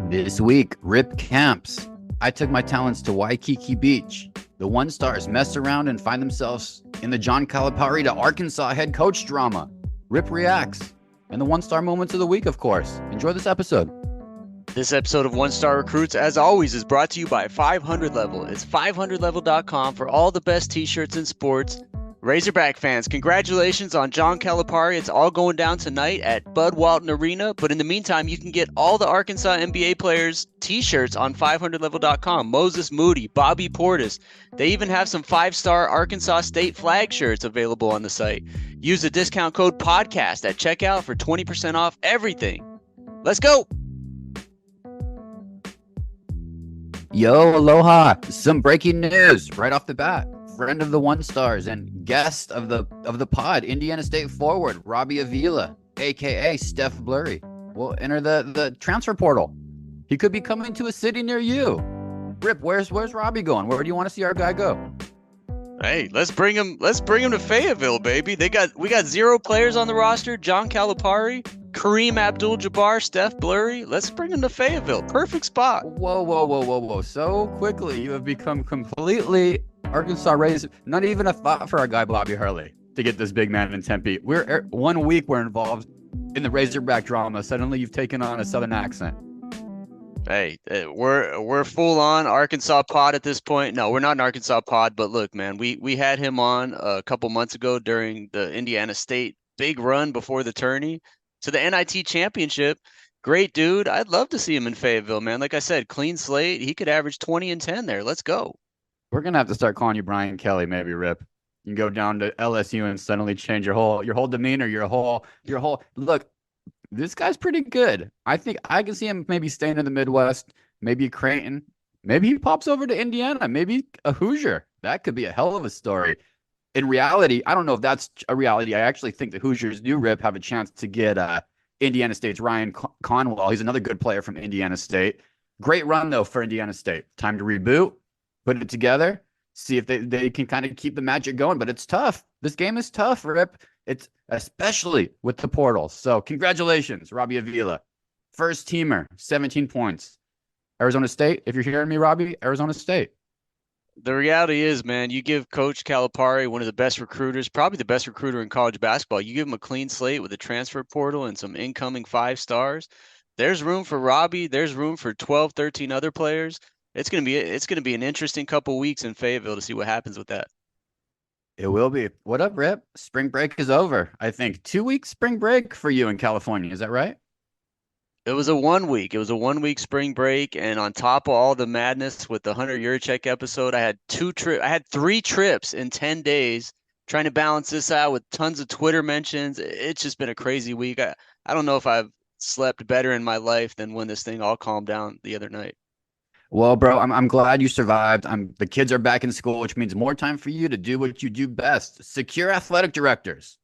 This week, Rip camps. I took my talents to Waikiki Beach. The One Stars mess around and find themselves in the John Calipari to Arkansas head coach drama. Rip reacts. And the One Star moments of the week, of course. Enjoy this episode. This episode of One Star Recruits, as always, is brought to you by 500 Level. It's 500level.com for all the best t-shirts in sports. Razorback fans, congratulations on John Calipari. It's all going down tonight at Bud Walton Arena. But in the meantime, you can get all the Arkansas NBA players' t-shirts on 500level.com. Moses Moody, Bobby Portis. They even have some 5-star Arkansas State flag shirts available on the site. Use the discount code PODCAST at checkout for 20% off everything. Let's go! Yo, aloha. Some breaking news right off the bat. Friend of the One Stars and guest of the pod, Indiana State forward Robbie Avila, aka Steph Blurry, will enter the transfer portal. He could be coming to a city near you. Rip, where's Robbie going? Where do you want to see our guy go? Hey, let's bring him to Fayetteville, baby. We got 0 players on the roster. John Calipari, Kareem Abdul-Jabbar, Steph Blurry. Let's bring him to Fayetteville. Perfect spot. Whoa. So quickly you have become completely Arkansas raised. Not even a thought for our guy Bobby Hurley to get this big man in Tempe. We're 1 week we're involved in the Razorback drama. Suddenly you've taken on a Southern accent. Hey, we're full on Arkansas pod at this point. No, we're not an Arkansas pod, but look, man, we had him on a couple months ago during the Indiana State big run before the tourney to the NIT championship. Great dude. I'd love to see him in Fayetteville, man. Like I said, clean slate. He could average 20 and 10 there. Let's go. We're gonna have to start calling you Brian Kelly, maybe, Rip. You can go down to LSU and suddenly change your whole demeanor, your whole look. This guy's pretty good. I think I can see him maybe staying in the Midwest, maybe Creighton, maybe he pops over to Indiana, maybe a Hoosier. That could be a hell of a story. In reality, I don't know if that's a reality. I actually think the Hoosiers do, Rip, have a chance to get Indiana State's Ryan Conwell. He's another good player from Indiana State. Great run, though, for Indiana State. Time to reboot, put it together, see if they can kind of keep the magic going. But it's tough. This game is tough, Rip. It's especially with the portal. So congratulations, Robbie Avila. First teamer, 17 points. Arizona State, if you're hearing me, Robbie, Arizona State. The reality is, man, you give Coach Calipari, one of the best recruiters, probably the best recruiter in college basketball, you give him a clean slate with a transfer portal and some incoming 5 stars. There's room for Robbie. There's room for 12, 13 other players. It's gonna be an interesting couple weeks in Fayetteville to see what happens with that. It will be. What up, Rip? Spring break is over. I think 2 weeks spring break for you in California. Is that right? It was a 1 week. It was a 1 week spring break, and on top of all the madness with the Hunter Yurchek episode, I had 3 trips in 10 days trying to balance this out with tons of Twitter mentions. It's just been a crazy week. I don't know if I've slept better in my life than when this thing all calmed down the other night. Well, bro, I'm glad you survived. The kids are back in school, which means more time for you to do what you do best. Secure athletic directors.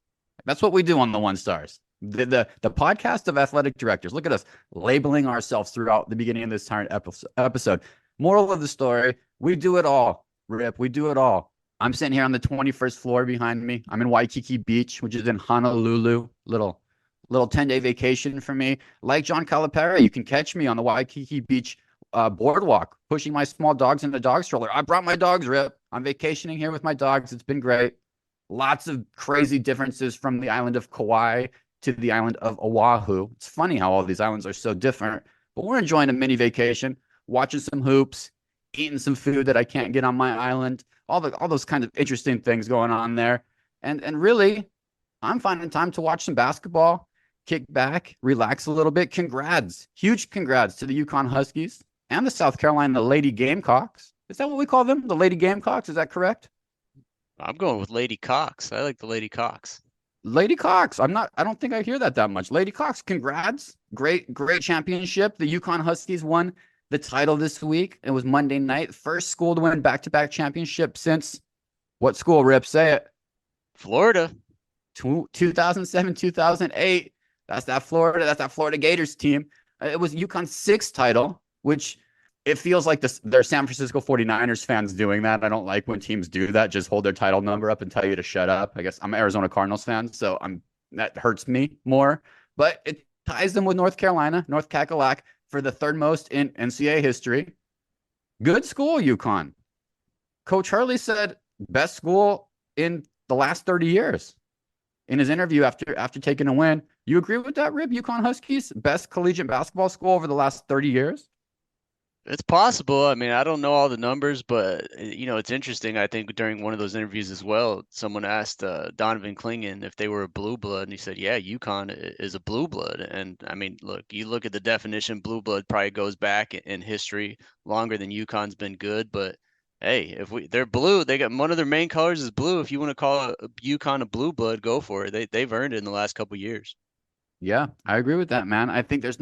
That's what we do on the One Stars. The podcast of athletic directors. Look at us labeling ourselves throughout the beginning of this entire episode. Moral of the story, we do it all, Rip. We do it all. I'm sitting here on the 21st floor behind me. I'm in Waikiki Beach, which is in Honolulu. Little 10-day vacation for me. Like John Calipari, you can catch me on the Waikiki Beach boardwalk, pushing my small dogs in the dog stroller. I brought my dogs, Rip. I'm vacationing here with my dogs. It's been great. Lots of crazy differences from the island of Kauai to the island of Oahu. It's funny how all these islands are so different, but we're enjoying a mini vacation, watching some hoops, eating some food that I can't get on my island, all those kind of interesting things going on there. And really, I'm finding time to watch some basketball, kick back, relax a little bit. Huge congrats to the UConn Huskies and the South Carolina Lady Gamecocks. Is that what we call them? The Lady Gamecocks? Is that correct? I'm going with Lady Cox. I like the Lady Cox. Lady Cox. I don't think I hear that much. Lady Cox, congrats. Great championship. The UConn Huskies won the title this week. It was Monday night. First school to win back-to-back championship since what school, Rip? Say it. Florida. 2007, 2008. That's that Florida Gators team. It was UConn's 6th title, which it feels like they're San Francisco 49ers fans doing that. I don't like when teams do that, just hold their title number up and tell you to shut up. I guess I'm an Arizona Cardinals fan, so that hurts me more. But it ties them with North Carolina, North Cackalack, for the third most in NCAA history. Good school, UConn. Coach Hurley said best school in the last 30 years in his interview after taking a win. You agree with that, Rip? UConn Huskies, best collegiate basketball school over the last 30 years? It's possible. I mean, I don't know all the numbers, but it's interesting. I think during one of those interviews as well, someone asked Donovan Clingan if they were a blue blood, and he said, "Yeah, UConn is a blue blood." And I mean, look, you look at the definition, blue blood probably goes back in history longer than UConn's been good. But hey, if they're blue, they got one of their main colors is blue. If you want to call UConn a blue blood, go for it. They've earned it in the last couple years. Yeah, I agree with that, man. I think there's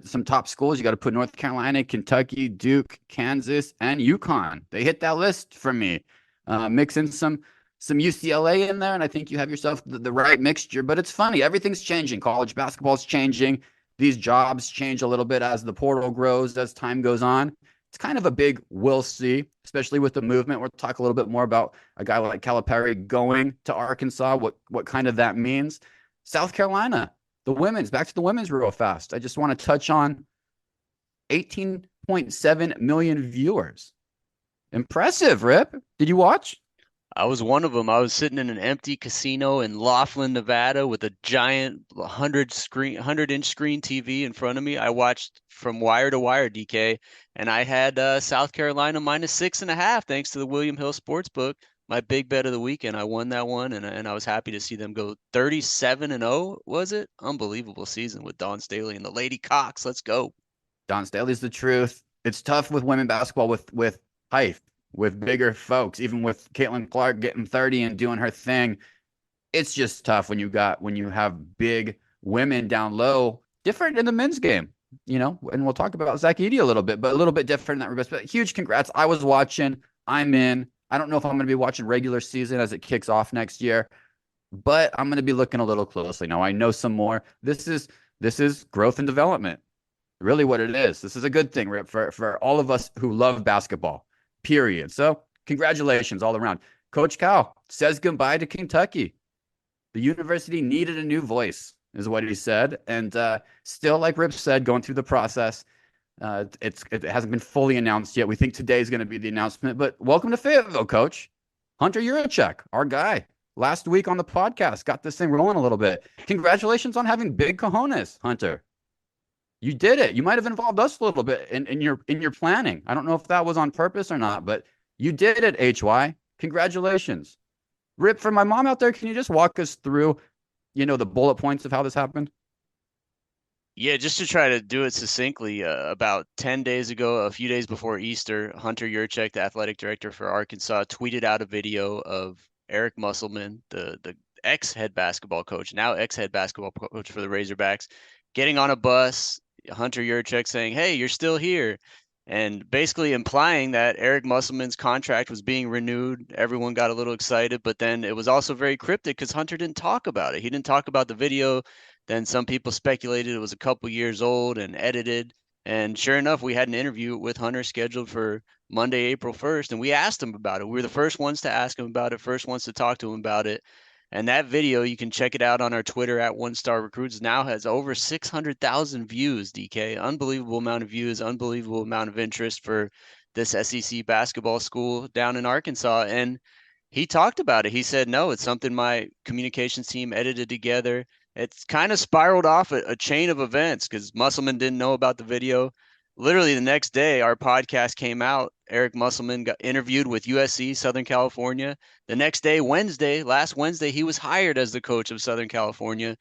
some top schools. You got to put North Carolina, Kentucky, Duke, Kansas, and UConn. They hit that list for me. Mix in some UCLA in there, and I think you have yourself the right mixture. But it's funny, everything's changing. College basketball's changing. These jobs change a little bit as the portal grows, as time goes on. It's kind of a big we'll see, especially with the movement. We'll talk a little bit more about a guy like Calipari going to Arkansas, what kind of that means. South Carolina. Back to the women's real fast. I just want to touch on 18.7 million viewers. Impressive, Rip. Did you watch? I was one of them. I was sitting in an empty casino in Laughlin, Nevada, with a giant 100-inch screen TV in front of me. I watched from wire to wire, DK, and I had South Carolina -6.5 thanks to the William Hill Sportsbook. My big bet of the weekend. I won that one, and I was happy to see them go 37-0. Was it? Unbelievable season with Dawn Staley and the Lady Cox. Let's go. Dawn Staley's the truth. It's tough with women basketball with height, with bigger folks, even with Caitlin Clark getting 30 and doing her thing. It's just tough when you have big women down low. Different in the men's game, and we'll talk about Zach Edey a little bit, but a little bit different in that regard. But huge congrats. I was watching. I'm in. I don't know if I'm going to be watching regular season as it kicks off next year, but I'm going to be looking a little closely. Now I know some more. This is growth and development. Really what it is. This is a good thing, Rip, for all of us who love basketball, period. So congratulations all around. Coach Cal says goodbye to Kentucky. The university needed a new voice, is what he said. And still, like Rip said, going through the process. It hasn't been fully announced yet. We think today is going to be the announcement, but welcome to Fayetteville, Coach. Hunter Yurachek, our guy, last week on the podcast, got this thing rolling a little bit. Congratulations on having big cojones, Hunter. You did it. You might have involved us a little bit in your planning. I don't know if that was on purpose or not, but you did it, HY. Congratulations. Rip, for my mom out there, can you just walk us through, the bullet points of how this happened? Yeah, just to try to do it succinctly, about 10 days ago, a few days before Easter, Hunter Yurachek, the athletic director for Arkansas, tweeted out a video of Eric Musselman, the ex-head basketball coach, now ex-head basketball coach for the Razorbacks, getting on a bus, Hunter Yurachek saying, "Hey, you're still here," and basically implying that Eric Musselman's contract was being renewed. Everyone got a little excited, but then it was also very cryptic because Hunter didn't talk about it. He didn't talk about the video. Then some people speculated it was a couple years old and edited. And sure enough, we had an interview with Hunter scheduled for Monday, April 1st, and we asked him about it. We were the first ones to ask him about it, first ones to talk to him about it. And that video, you can check it out on our Twitter at One Star Recruits, now has over 600,000 views, DK. Unbelievable amount of views, unbelievable amount of interest for this SEC basketball school down in Arkansas. And he talked about it. He said, no, it's something my communications team edited together. It's kind of spiraled off a chain of events because Musselman didn't know about the video. Literally the next day, our podcast came out. Eric Musselman got interviewed with USC, Southern California. The next day, last Wednesday, he was hired as the coach of Southern California.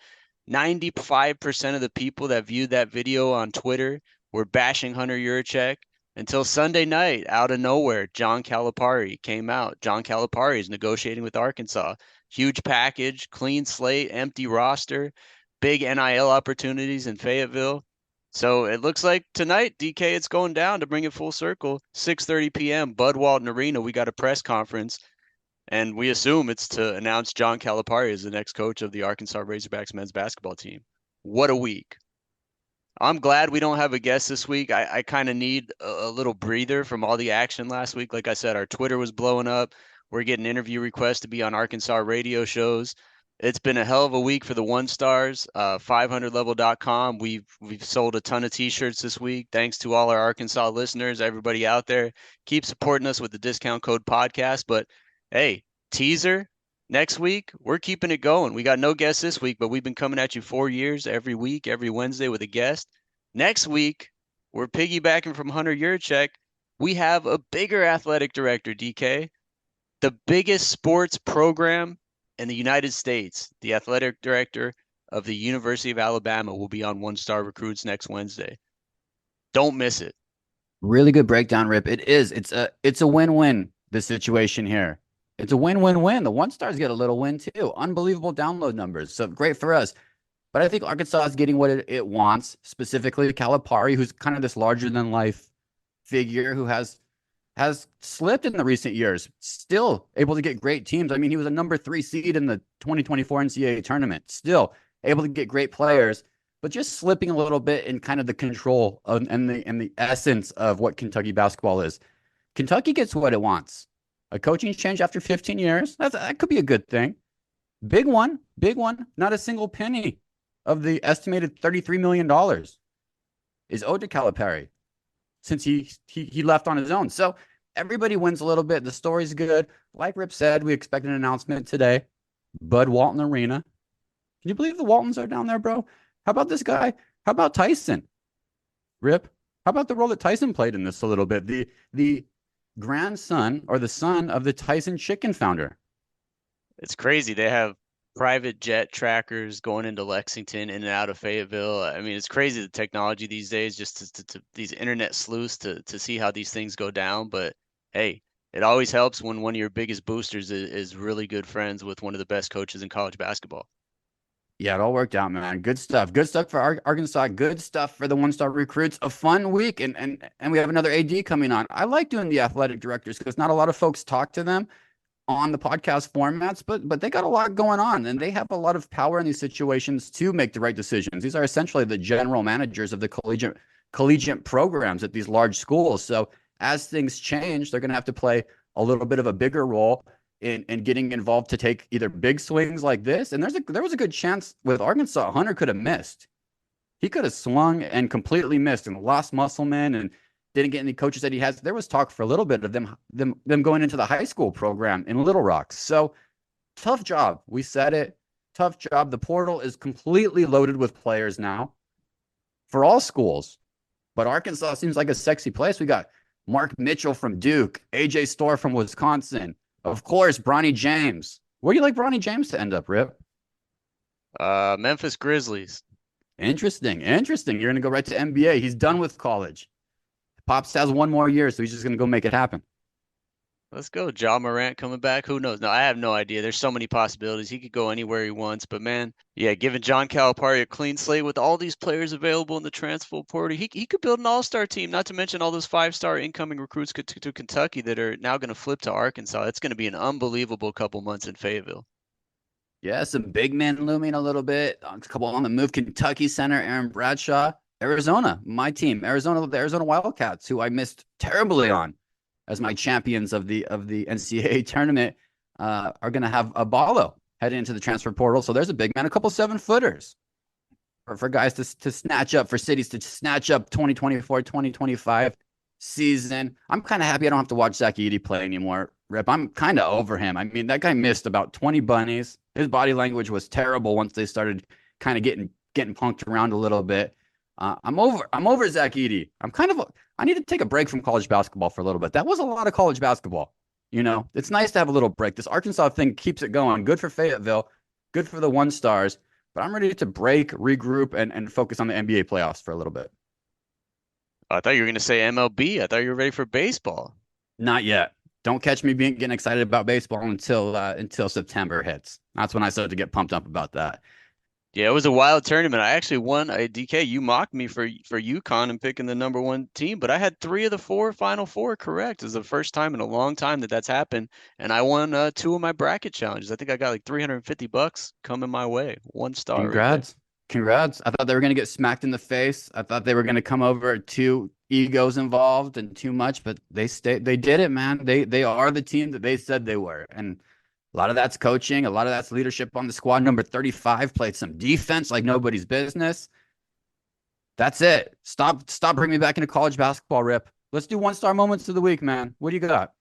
95% of the people that viewed that video on Twitter were bashing Hunter Yurachek until Sunday night, out of nowhere, John Calipari came out. John Calipari is negotiating with Arkansas. Huge package, clean slate, empty roster, big NIL opportunities in Fayetteville. So it looks like tonight, DK, it's going down to bring it full circle. 6:30 p.m., Bud Walton Arena. We got a press conference, and we assume it's to announce John Calipari as the next coach of the Arkansas Razorbacks men's basketball team. What a week. I'm glad we don't have a guest this week. I kind of need a little breather from all the action last week. Like I said, our Twitter was blowing up. We're getting interview requests to be on Arkansas radio shows. It's been a hell of a week for the one stars. 500level.com. We've sold a ton of t-shirts this week. Thanks to all our Arkansas listeners, everybody out there. Keep supporting us with the discount code podcast. But hey, teaser next week, we're keeping it going. We got no guests this week, but we've been coming at you 4 years every week, every Wednesday with a guest. Next week, we're piggybacking from Hunter Yurchek. We have a bigger athletic director, DK, the biggest sports program in the United States. The athletic director of the University of Alabama will be on One Star Recruits next Wednesday. Don't miss it. Really good breakdown, Rip. It is. It's a win-win, the situation here. It's a win-win-win. The one stars get a little win too. Unbelievable download numbers. So great for us. But I think Arkansas is getting what it wants, specifically Calipari, who's kind of this larger than life figure who has slipped in the recent years, still able to get great teams. I mean, he was a number 3 seed in the 2024 NCAA tournament, still able to get great players, but just slipping a little bit in kind of the control of, and the essence of what Kentucky basketball is. Kentucky gets what it wants. A coaching change after 15 years. That could be a good thing. Big one, big one. Not a single penny of the estimated $33 million is owed to Calipari since he left on his own. So everybody wins a little bit. The story's good. Like Rip said, we expect an announcement today. Bud Walton Arena. Can you believe the Waltons are down there, bro? How about this guy? How about Tyson? Rip, how about the role that Tyson played in this a little bit? The grandson or the son of the Tyson Chicken founder. It's crazy. They have private jet trackers going into Lexington, in and out of Fayetteville. I mean, it's crazy the technology these days, just to these internet sleuths to see how these things go down. But hey, it always helps when one of your biggest boosters is really good friends with one of the best coaches in college basketball. Yeah, it all worked out, man. Good stuff. Good stuff for Arkansas. Good stuff for the one-star recruits. A fun week, and we have another AD coming on. I like doing the athletic directors because not a lot of folks talk to them on the podcast formats, but they got a lot going on and they have a lot of power in these situations to make the right decisions. These are essentially the general managers of the collegiate programs at these large schools. So as things change, they're going to have to play a little bit of a bigger role in getting involved to take either big swings like this. And there was a good chance with Arkansas, Hunter could have missed. He could have swung and completely missed and lost Musselman and didn't get any coaches that he has. There was talk for a little bit of them going into the high school program in Little Rock. So tough job. We said it. Tough job. The portal is completely loaded with players now for all schools. But Arkansas seems like a sexy place. We got Mark Mitchell from Duke, AJ Storr from Wisconsin. Of course, Bronny James. Where do you like Bronny James to end up, Rip? Memphis Grizzlies. Interesting. You're going to go right to NBA. He's done with college. Pops has one more year, so he's just going to go make it happen. Let's go. Ja Morant coming back. Who knows? No, I have no idea. There's so many possibilities. He could go anywhere he wants. But man, yeah, giving John Calipari a clean slate with all these players available in the transfer portal, he could build an all-star team, not to mention all those five-star incoming recruits to Kentucky that are now going to flip to Arkansas. It's going to be an unbelievable couple months in Fayetteville. Yeah, some big men looming a little bit. A couple on the move. Kentucky center Aaron Bradshaw. Arizona, my team. The Arizona Wildcats, who I missed terribly on as my champions of the NCAA tournament, are going to have a Ballo heading into the transfer portal. So there's a big man, a couple 7-footers for guys to snatch up, for cities to snatch up 2024, 2025 season. I'm kind of happy I don't have to watch Zach Edey play anymore, Rip. I'm kind of over him. I mean, that guy missed about 20 bunnies. His body language was terrible once they started kind of getting punked around a little bit. I'm over Zach Edey. I need to take a break from college basketball for a little bit. That was a lot of college basketball. You know, it's nice to have a little break. This Arkansas thing keeps it going. Good for Fayetteville, good for the one stars, but I'm ready to break, regroup, and focus on the NBA playoffs for a little bit. I thought you were going to say MLB. I thought you were ready for baseball. Not yet. Don't catch me getting excited about baseball until September hits. That's when I start to get pumped up about that. Yeah, it was a wild tournament. I actually won. DK, you mocked me for UConn and picking the number one team, but I had 3 of the 4 Final Four correct. It's the first time in a long time that's happened, and I won 2 of my bracket challenges. I think I got like $350 coming my way. 1 star. Congrats. Right. Congrats. I thought they were going to get smacked in the face. I thought they were going to come over too egos involved and too much, but they did it, man. They are the team that they said they were. And lot of that's coaching. A lot of that's leadership on the squad. Number 35 played some defense like nobody's business. That's it. Stop bringing me back into college basketball, Rip. Let's do one star moments of the week, man. What do you got?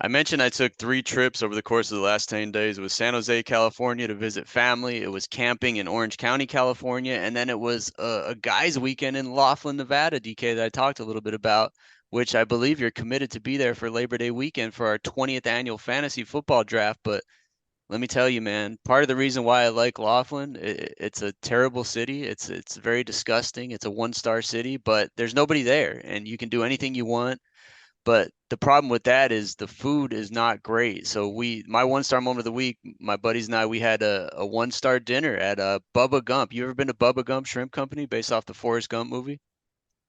I mentioned I took 3 trips over the course of the last 10 days. It was San Jose, California to visit family. It was camping in Orange County, California. And then it was a guys' weekend in Laughlin, Nevada, DK, that I talked a little bit about, which I believe you're committed to be there for Labor Day weekend for our 20th annual fantasy football draft. But let me tell you, man, part of the reason why I like Laughlin, it's a terrible city. It's very disgusting. It's a one-star city, but there's nobody there, and you can do anything you want. But the problem with that is the food is not great. So my one-star moment of the week, my buddies and I, we had a one-star dinner at Bubba Gump. You ever been to Bubba Gump Shrimp Company based off the Forrest Gump movie?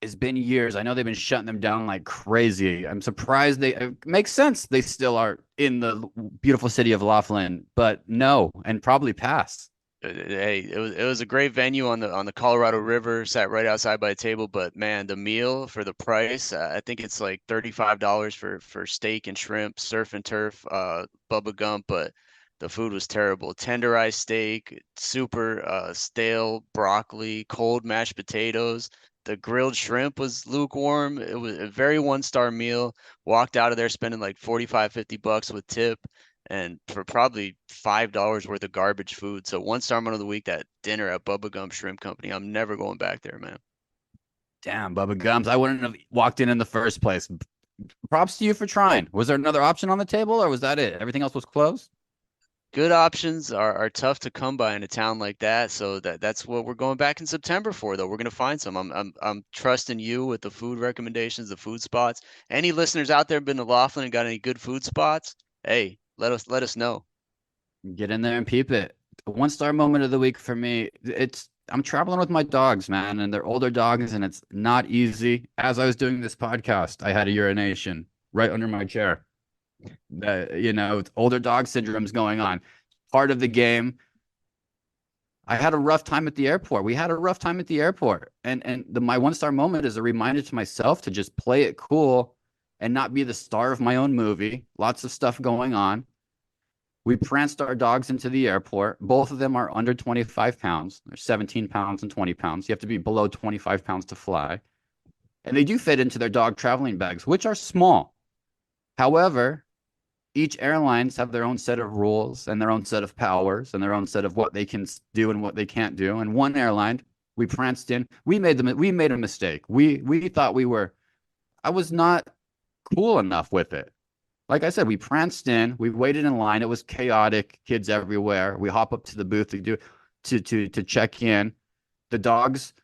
It's been years. I know they've been shutting them down like crazy. I'm surprised it makes sense. They still are in the beautiful city of Laughlin, but no, and probably pass. Hey, it was a great venue on the Colorado River, sat right outside by a table, but man, the meal for the price, I think it's like $35 for steak and shrimp, surf and turf, Bubba Gump, but the food was terrible. Tenderized steak, super stale broccoli, cold mashed potatoes. The grilled shrimp was lukewarm. It was a very one-star meal. Walked out of there spending like 45, $50 with tip and for probably $5 worth of garbage food. So one star moment of the week, that dinner at Bubba Gump Shrimp Company. I'm never going back there, man. Damn, Bubba Gums. I wouldn't have walked in the first place. Props to you for trying. Was there another option on the table, or was that it? Everything else was closed? Good options are tough to come by in a town like that. So that's what we're going back in September for, though. We're gonna find some. I'm trusting you with the food recommendations, the food spots. Any listeners out there been to Laughlin and got any good food spots? Hey, let us know. Get in there and peep it. One star moment of the week for me. It's I'm traveling with my dogs, man, and they're older dogs, and it's not easy. As I was doing this podcast, I had a urination right under my chair. It's older dog syndrome's going on. Part of the game. I had a rough time at the airport. We had a rough time at the airport, and my one star moment is a reminder to myself to just play it cool and not be the star of my own movie. Lots of stuff going on. We pranced our dogs into the airport. Both of them are under 25 pounds. They're 17 pounds and 20 pounds. You have to be below 25 pounds to fly. And they do fit into their dog traveling bags, which are small. However, each airlines have their own set of rules and their own set of powers and their own set of what they can do and what they can't do. And one airline, we pranced in. We made a mistake. We thought I was not cool enough with it. Like I said, we pranced in, we waited in line. It was chaotic, kids everywhere. We hop up to the booth to check in. The dogs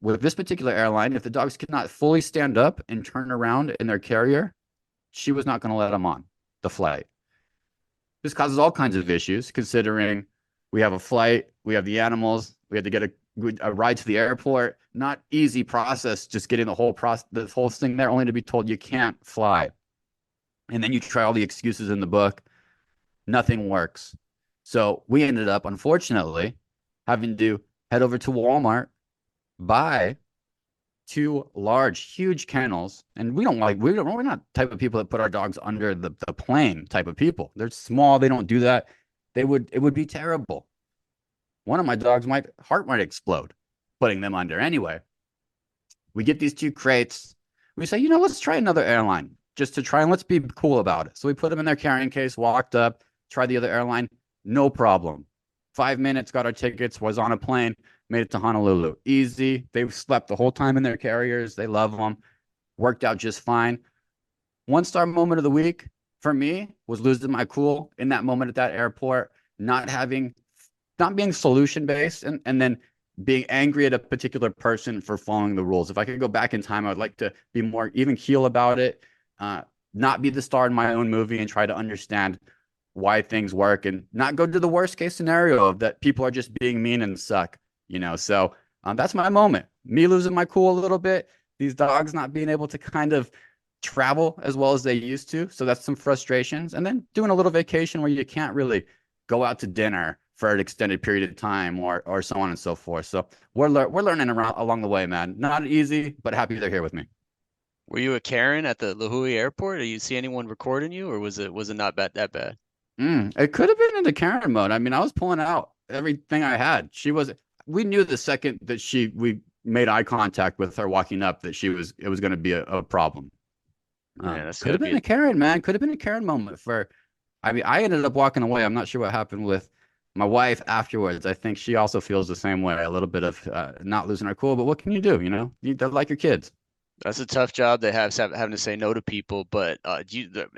with this particular airline, if the dogs could not fully stand up and turn around in their carrier, she was not going to let them on the flight. This causes all kinds of issues, considering we have a flight, we have the animals, we had to get a ride to the airport. Not easy process, just getting the whole thing there, only to be told you can't fly. And then you try all the excuses in the book. Nothing works. So we ended up, unfortunately, having to head over to Walmart, buy two large, huge kennels. And we're not the type of people that put our dogs under the plane type of people. They're small. They don't do that. It would be terrible. One of my dogs, my heart might explode putting them under. Anyway, we get these two crates. We say, let's try another airline just to try and let's be cool about it. So we put them in their carrying case, walked up, tried the other airline, no problem. 5 minutes, got our tickets, was on a plane, made it to Honolulu. Easy. They slept the whole time in their carriers. They love them. Worked out just fine. One star moment of the week for me was losing my cool in that moment at that airport, not being solution based, and then being angry at a particular person for following the rules. If I could go back in time, I would like to be more even keel about it. Not be the star in my own movie and try to understand why things work and not go to the worst case scenario of that people are just being mean and suck, So that's my moment. Me losing my cool a little bit. These dogs not being able to kind of travel as well as they used to. So that's some frustrations. And then doing a little vacation where you can't really go out to dinner for an extended period of time or so on and so forth. So we're learning along the way, man. Not easy, but happy they're here with me. Were you a Karen at the La Jolla airport? Or you see anyone recording you, or was it not that bad? It could have been into Karen mode. I mean, I was pulling out everything I had. We knew the second that we made eye contact with her walking up that it was going to be a problem. Man, that's Could gotta have be been a Karen, man. Could have been a Karen moment I mean, I ended up walking away. I'm not sure what happened with my wife afterwards. I think she also feels the same way, a little bit of not losing her cool, but what can you do? They're like your kids. that's a tough job to having to say no to people. But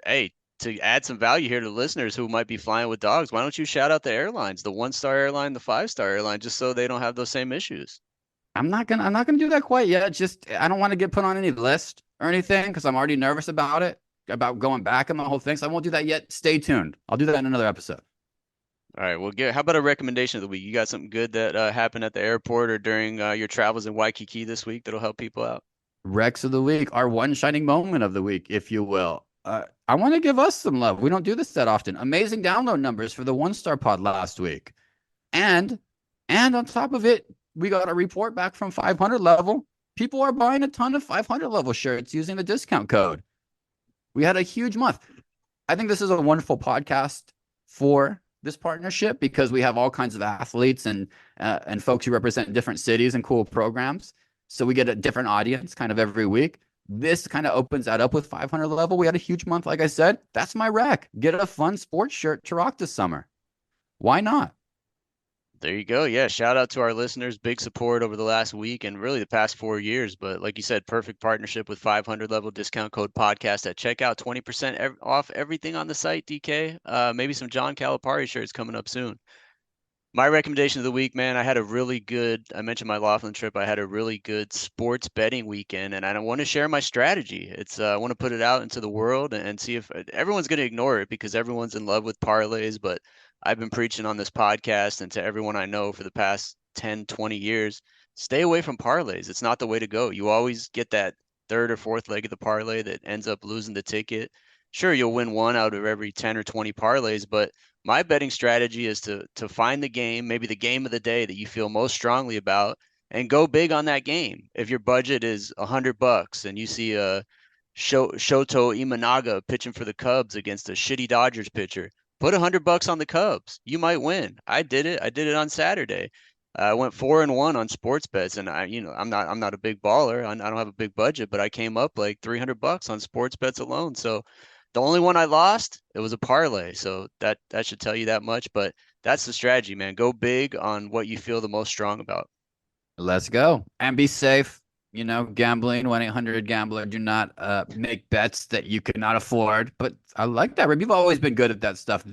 hey, to add some value here to listeners who might be flying with dogs, why don't you shout out the airlines, the 1-star airline, the 5-star airline, just so they don't have those same issues? I'm not gonna do that quite yet. Just I don't want to get put on any list or anything because I'm already nervous about it, about going back and the whole thing. So I won't do that yet. Stay tuned. I'll do that in another episode. All right, well, how about a recommendation of the week? You got something good that happened at the airport or during your travels in Waikiki this week that'll help people out? Rex of the week, our one shining moment of the week, if you will. I want to give us some love. We don't do this that often. Amazing download numbers for the 1-star pod last week. And on top of it, we got a report back from 500 level. People are buying a ton of 500 level shirts using the discount code. We had a huge month. I think this is a wonderful podcast for this partnership because we have all kinds of athletes and folks who represent different cities and cool programs. So we get a different audience kind of every week. This kind of opens that up with 500 level. We had a huge month, like I said. That's my rec. Get a fun sports shirt to rock this summer. Why not? There you go. Yeah, shout out to our listeners. Big support over the last week and really the past 4 years. But like you said, perfect partnership with 500 level discount code podcast at checkout. 20% off everything on the site, DK. Maybe some John Calipari shirts coming up soon. My recommendation of the week, man, I mentioned my Laughlin trip. I had a really good sports betting weekend, and I want to share my strategy. I want to put it out into the world and see if everyone's going to ignore it because everyone's in love with parlays. But I've been preaching on this podcast and to everyone I know for the past 10, 20 years, stay away from parlays. It's not the way to go. You always get that third or fourth leg of the parlay that ends up losing the ticket. Sure, you'll win one out of every 10 or 20 parlays, but my betting strategy is to find the game, maybe the game of the day that you feel most strongly about, and go big on that game. If your budget is $100 and you see a Shoto Imanaga pitching for the Cubs against a shitty Dodgers pitcher, put $100 on the Cubs. You might win. I did it. I did it on Saturday. I went 4-1 on sports bets, and I'm not a big baller. I don't have a big budget, but I came up like $300 on sports bets alone. So the only one I lost, it was a parlay. So that should tell you that much. But that's the strategy, man. Go big on what you feel the most strong about. Let's go and be safe. Gambling, 1-800-GAMBLER. Do not make bets that you cannot afford. But I like that, Rib. You've always been good at that stuff.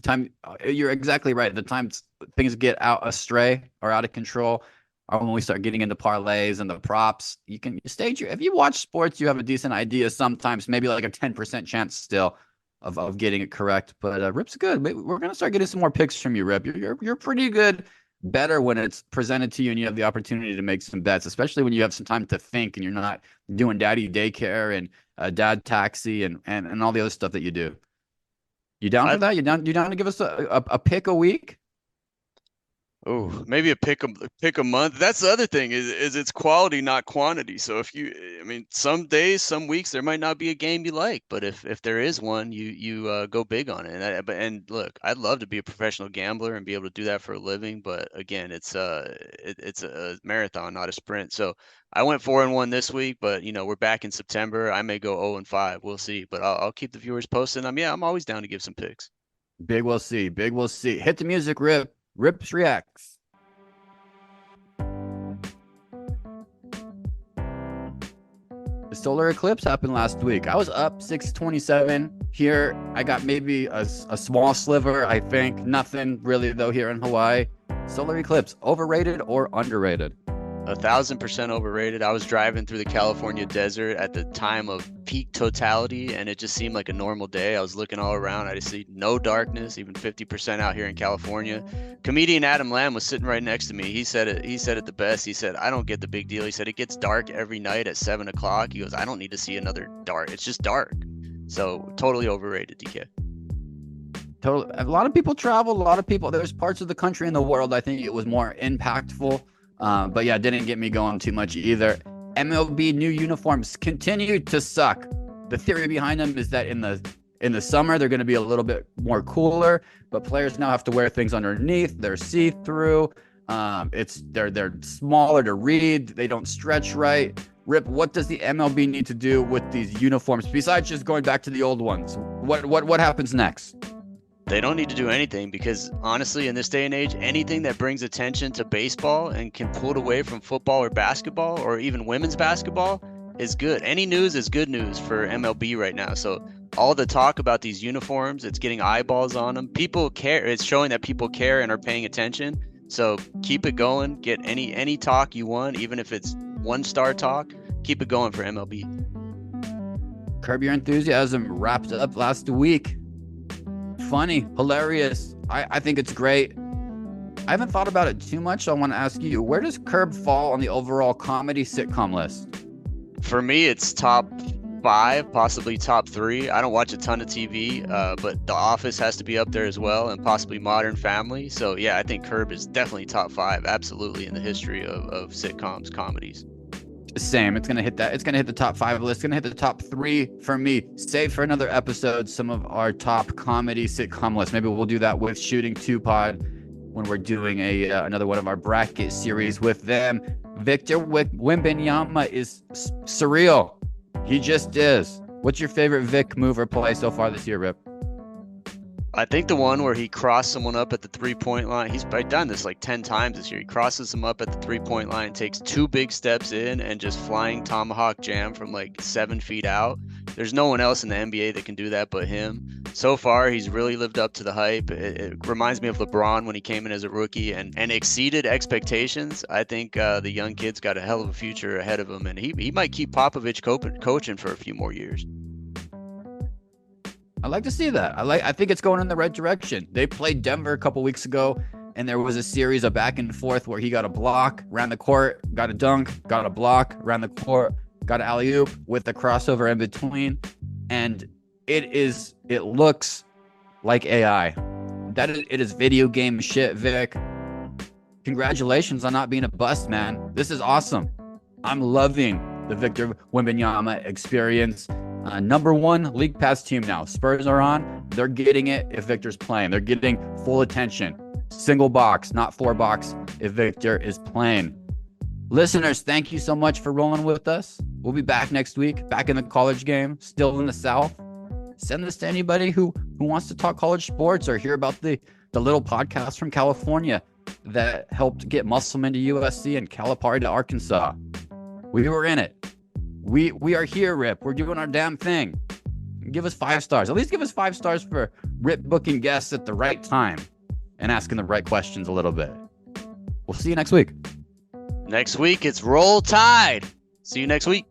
You're exactly right. The times things get out astray or out of control are when we start getting into parlays and the props. You stage if you watch sports, you have a decent idea sometimes, maybe like a 10% chance still of getting it correct. But Rip's good. We're gonna start getting some more picks from you, Rip. You're pretty good. Better when it's presented to you and you have the opportunity to make some bets, especially when you have some time to think and you're not doing daddy daycare and dad taxi and all the other stuff that you do. You down for that? You down to give us a pick a week? Oh, maybe a pick a month. That's the other thing is it's quality, not quantity. So I mean, some days, some weeks, there might not be a game you like, but if there is one, you go big on it. And look, I'd love to be a professional gambler and be able to do that for a living, but again, it's a marathon, not a sprint. So I went 4-1 this week, but we're back in September. I may go 0-5. We'll see, but I'll keep the viewers posted. I'm always down to give some picks. Big we'll see. Big we'll see. Hit the music, Rip. Rips reacts. The solar eclipse happened last week. I was up 627 here. I got maybe a small sliver, I think. Nothing really, though, here in Hawaii. Solar eclipse, overrated or underrated? 1,000% overrated. I was driving through the California desert at the time of peak totality, and it just seemed like a normal day. I was looking all around. I just see no darkness, even 50% out here in California. Comedian Adam Lamb was sitting right next to me. He said it the best. He said, I don't get the big deal. He said, it gets dark every night at 7 o'clock. He goes, I don't need to see another dark. It's just dark. So totally overrated, DK. Totally. A lot of people travel. A lot of people. There's parts of the country and the world I think it was more impactful. But yeah, didn't get me going too much either. MLB new uniforms continue to suck. The theory behind them is that in the In the summer, they're going to be a little bit more cooler, but players now have to wear things underneath. They're see-through. They're smaller to read. They don't stretch right. Rip, what does the MLB need to do with these uniforms besides just going back to the old ones? What happens next? They don't need to do anything because honestly, in this day and age, anything that brings attention to baseball and can pull it away from football or basketball or even women's basketball is good. Any news is good news for MLB right now. So all the talk about these uniforms, it's getting eyeballs on them. People care. It's showing that people care and are paying attention. So keep it going. Get any talk you want, even if it's one-star talk. Keep it going for MLB. Curb Your Enthusiasm wrapped up last week. Funny, hilarious. I think it's great. I haven't thought about it too much, so I want to ask you, where does Curb fall on the overall comedy sitcom list? For me, it's top 5, possibly top 3. I don't watch a ton of TV, but The Office has to be up there as well, and possibly Modern Family. So yeah, I think Curb is definitely top 5, absolutely, in the history of sitcoms, comedies. Same. It's gonna hit that. It's gonna hit the top 5 list. It's gonna hit the top 3 for me. Save for another episode some of our top comedy sitcom list. Maybe we'll do that with Shooting 2 Pod when we're doing another one of our bracket series with them. Victor Wembanyama is surreal. He just is. What's your favorite Vic move or play so far this year, Rip? I think the one where he crossed someone up at the 3-point line, he's done this like 10 times this year. He crosses them up at the 3-point line, takes 2 big steps in and just flying tomahawk jam from like 7 feet out. There's no one else in the NBA that can do that but him. So far, he's really lived up to the hype. It reminds me of LeBron when he came in as a rookie and exceeded expectations. I think the young kid's got a hell of a future ahead of him, and he might keep Popovich coaching for a few more years. I like to see that. I think it's going in the right direction. They played Denver a couple weeks ago, and there was a series of back and forth where he got a block, ran the court, got a dunk, got a block, ran the court, got an alley-oop with the crossover in between, and it looks like AI. It is video game shit, Vic. Congratulations on not being a bust, man. This is awesome. I'm loving the Victor Wembanyama experience. Number 1 league pass team now. Spurs are on. They're getting it if Victor's playing. They're getting full attention. Single box, not 4 box if Victor is playing. Listeners, thank you so much for rolling with us. We'll be back next week, back in the college game, still in the South. Send this to anybody who wants to talk college sports or hear about the little podcast from California that helped get Musselman to USC and Calipari to Arkansas. We were in it. We are here, Rip. We're doing our damn thing. Give us 5 stars. At least give us 5 stars for Rip booking guests at the right time and asking the right questions a little bit. We'll see you next week. Next week, it's Roll Tide. See you next week.